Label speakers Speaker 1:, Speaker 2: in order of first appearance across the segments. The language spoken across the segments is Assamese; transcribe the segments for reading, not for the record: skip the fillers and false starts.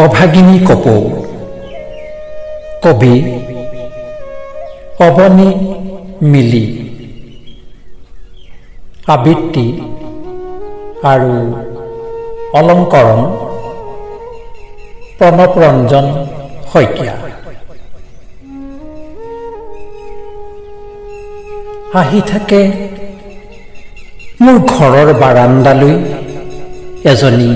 Speaker 1: অভাগিনী কপৌ কবি অবনী মিলি আবৃত্তি আৰু অলংকৰণ প্ৰণৱ ৰঞ্জন শইকীয়া। আহি থাকে মোৰ ঘৰৰ বাৰান্দালৈ এজনী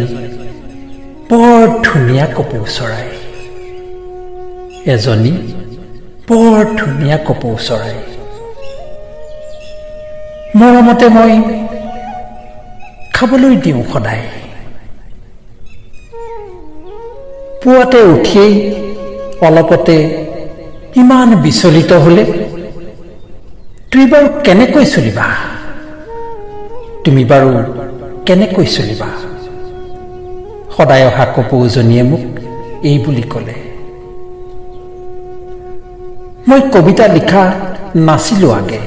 Speaker 1: বৰ ধুনীয়া কপৌ চৰাই, এজনী বৰ ধুনীয়া কপৌ চৰাই। মৰমতে মই খাবলৈ দিওঁ সদায়। পুৱাতে উঠিয়েই অলপতে ইমান বিচলিত হলে তুমি বাৰু কেনেকৈ চলিবা, তুমি বাৰু কেনেকৈ চলিবা? সদায় অহা কপৌজনীয়ে মোক এই বুলি ক'লে। মই কবিতা লিখা নাছিলো আগে,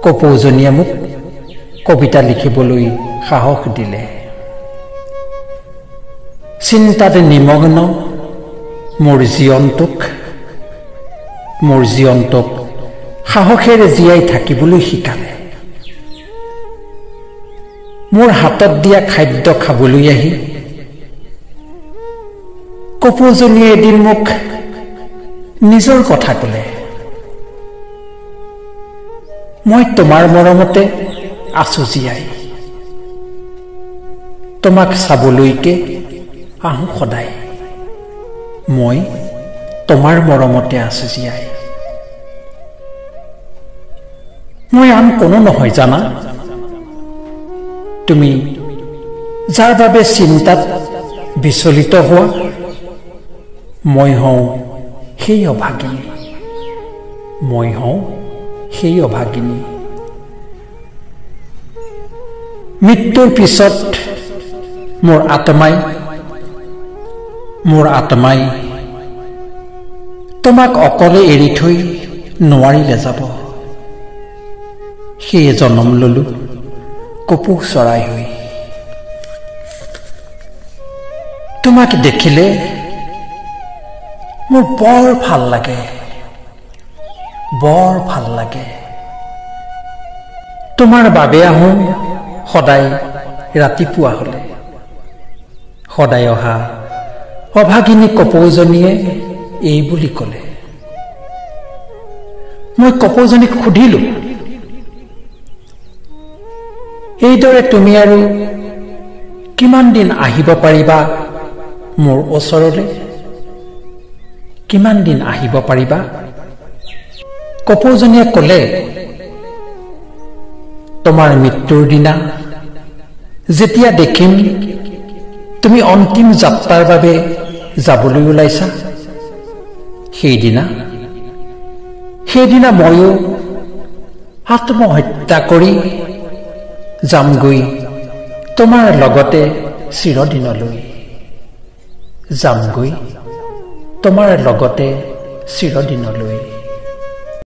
Speaker 1: কপৌজনীয়ে মোক কবিতা লিখিবলৈ সাহস দিলে। চিন্তাতে নিমগ্ন মোৰ জীৱনটোক সাহসেৰে জীয়াই থাকিবলৈ শিকালে। মোৰ হাতত দিয়া খাদ্য খাবলৈ আহি কপৌজনীয়ে এদিন মোক নিজৰ কথা ক'লে। মই তোমাৰ মৰমতে আছো জীয়াই, তোমাক চাবলৈকে আহোঁ সদায়। মই তোমাৰ মৰমতে আছো জীয়াই। মই আন কোনো নহয় জানা, তুমি যাৰ বাবে চিন্তাত বিচলিত হোৱা, মই হওঁ সেই অভাগিনী, মই হওঁ সেই অভাগিনী। মৃত্যুৰ পিছত মোৰ আত্মাই তোমাক অকলে এৰি থৈ নোৱাৰিলে যাব। সেয়ে জনম ললো কপৌ চৰাই হৈ। তোমাক দেখিলে মোৰ বৰ ভাল লাগে, বৰ ভাল লাগে। তোমাৰ বাবে আহোঁ সদায় ৰাতিপুৱা হলে। সদায় অহা অভাগিনী কপৌজনীয়ে এই বুলি ক'লে। মই কপৌজনীক সুধিলো, এইদৰে তুমি আৰু কিমান দিন আহিব পাৰিবা মোৰ ওচৰলৈ, কিমান দিন আহিব পাৰিবা? কপৌজনীয়ে ক'লে, তোমাৰ মৃত্যুৰ দিনা যেতিয়া দেখিম তুমি অন্তিম যাত্ৰাৰ বাবে যাবলৈ ওলাইছা, সেইদিনা ময়ো আত্মহত্যা কৰি যামগৈ তোমাৰ লগতে চিৰদিনলৈ, যামগৈ তোমাৰ লগতে চিৰদিনলৈ।